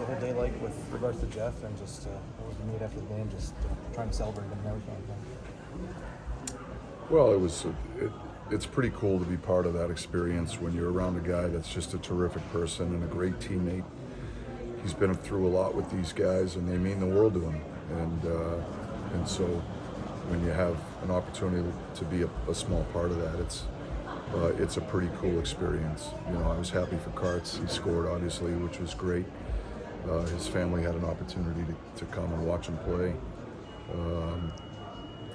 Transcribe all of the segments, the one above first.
whole day like with regards to Jeff and just what was the mood after the game, just trying to celebrate him and everything? Well, it's pretty cool to be part of that experience when you're around a guy that's just a terrific person and a great teammate. He's been through a lot with these guys, and they mean the world to him. And so when you have an opportunity to be a small part of that, it's a pretty cool experience. You know, I was happy for Karts. He scored, obviously, which was great. His family had an opportunity to come and watch him play.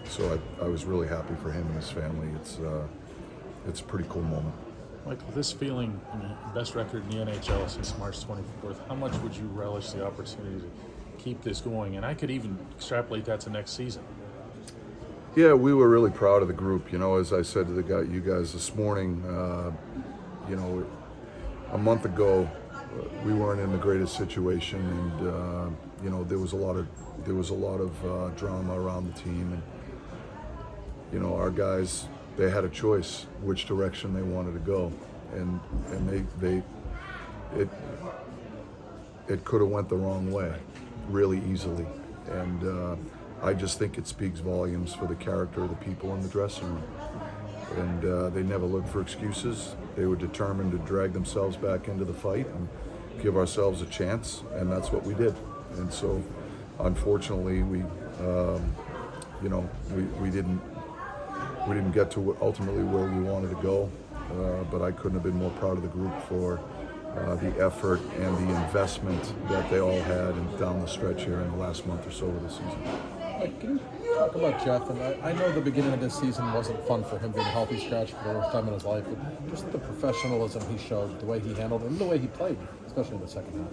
So I was really happy for him and his family. It's a pretty cool moment. Michael, this feeling, I mean, best record in the NHL since March 24th, how much would you relish the opportunity to keep this going? And I could even extrapolate that to next season. Yeah, we were really proud of the group. You know, as I said to you guys this morning, you know, a month ago, we weren't in the greatest situation, and you know, there was a lot of drama around the team, and you know, our guys, they had a choice which direction they wanted to go, and it could have went the wrong way really easily, and I just think it speaks volumes for the character of the people in the dressing room. And they never looked for excuses. They were determined to drag themselves back into the fight and give ourselves a chance, and that's what we did. And so, unfortunately, we didn't get to ultimately where we wanted to go. But I couldn't have been more proud of the group for the effort and the investment that they all had down the stretch here in the last month or so of the season. Can you talk about Jeff? And I know the beginning of this season wasn't fun for him being a healthy scratch for the first time in his life, but just the professionalism he showed, the way he handled it, and the way he played, especially in the second half.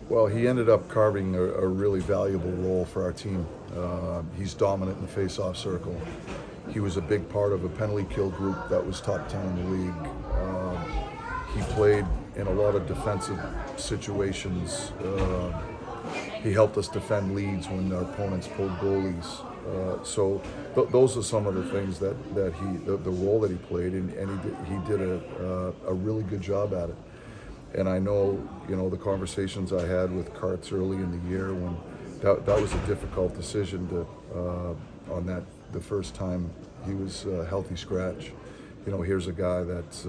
Well, he ended up carving a really valuable role for our team. He's dominant in the face-off circle. He was a big part of a penalty kill group that was top 10 in the league. He played in a lot of defensive situations. He helped us defend leads when our opponents pulled goalies. So those are some of the things the role that he played, and he did a really good job at it. And I know, you know, the conversations I had with Karts early in the year when that was a difficult decision on that the first time he was a healthy scratch. You know, here's a guy that's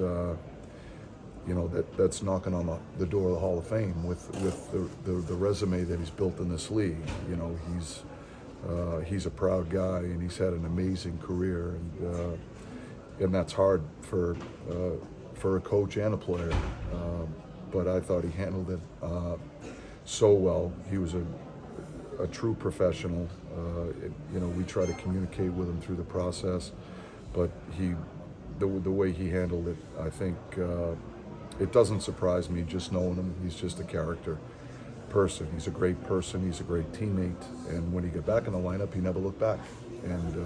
you know, that's knocking on the door of the Hall of Fame with the resume that he's built in this league. You know, he's a proud guy, and he's had an amazing career, and that's hard for a coach and a player. But I thought he handled it so well. He was a true professional. You know, we try to communicate with him through the process, but the way he handled it, I think. It doesn't surprise me just knowing him. He's just a character person. He's a great person. He's a great teammate. And when he got back in the lineup, he never looked back. And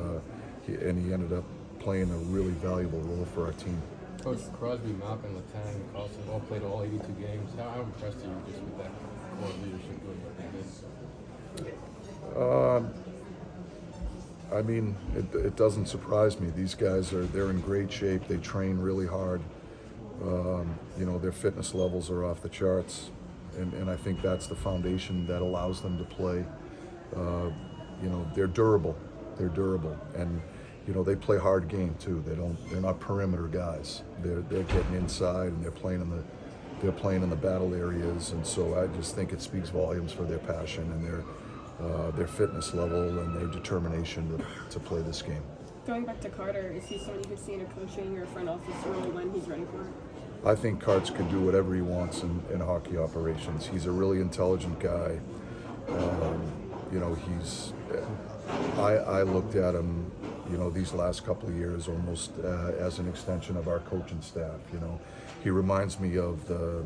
he ended up playing a really valuable role for our team. Coach Crosby, Malkin, Letang, Carlson all played all 82 games. How impressed are you just with that core leadership doing what they did? I mean, it doesn't surprise me. These guys they're in great shape. They train really hard. You know, their fitness levels are off the charts, and I think that's the foundation that allows them to play. You know, they're durable, and you know, they play hard game too. They're not perimeter guys. They're getting inside, and they're playing in the battle areas, and so I just think it speaks volumes for their passion and their fitness level and their determination to play this game. Going back to Carter, is he someone you could see in a coaching or front office role when he's ready for it? I think Karts could do whatever he wants in hockey operations. He's a really intelligent guy. You know, I looked at him, you know, these last couple of years almost as an extension of our coaching staff. You know, he reminds me of the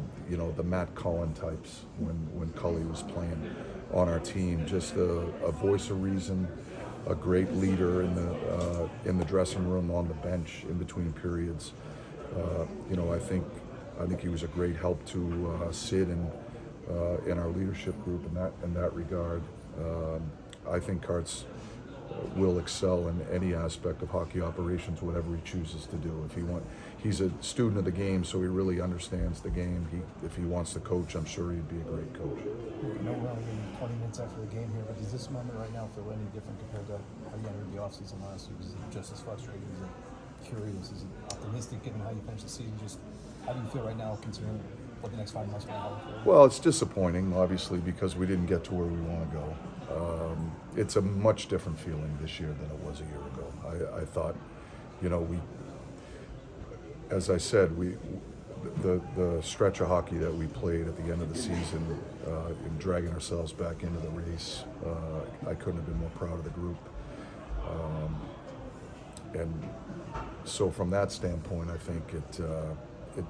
Matt Cullen types when Cully was playing on our team. Just a voice of reason, a great leader in the dressing room, on the bench, in between periods. You know, I think he was a great help to Sid and in our leadership group in that regard. I think Karts will excel in any aspect of hockey operations, whatever he chooses to do. He's a student of the game, so he really understands the game. If he wants to coach, I'm sure he'd be a great coach. I know we're only 20 minutes after the game here, but does this moment right now feel any different compared to how you entered the offseason last year? Is it just as frustrating? Is it curious? Is it optimistic given how you finished the season? Just how do you feel right now considering what the next 5 months might hold for you? Well, it's disappointing, obviously, because we didn't get to where we want to go. It's a much different feeling this year than it was a year ago. I thought, as I said, the stretch of hockey that we played at the end of the season, in dragging ourselves back into the race, I couldn't have been more proud of the group. And so from that standpoint, I think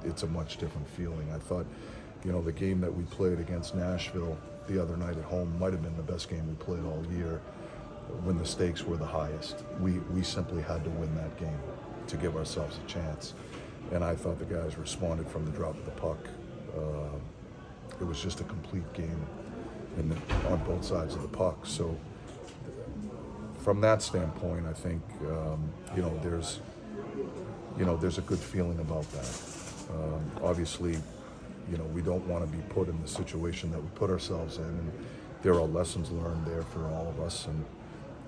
it's a much different feeling. I thought, the game that we played against Nashville the other night at home might have been the best game we played all year when the stakes were the highest. We simply had to win that game to give ourselves a chance. And I thought the guys responded from the drop of the puck. It was just a complete game on both sides of the puck. So from that standpoint, I think, there's a good feeling about that. Obviously, we don't want to be put in the situation that we put ourselves in, and there are lessons learned there for all of us,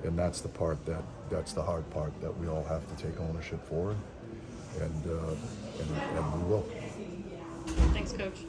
and that's the part that's the hard part that we all have to take ownership for, and we will. Thanks, Coach.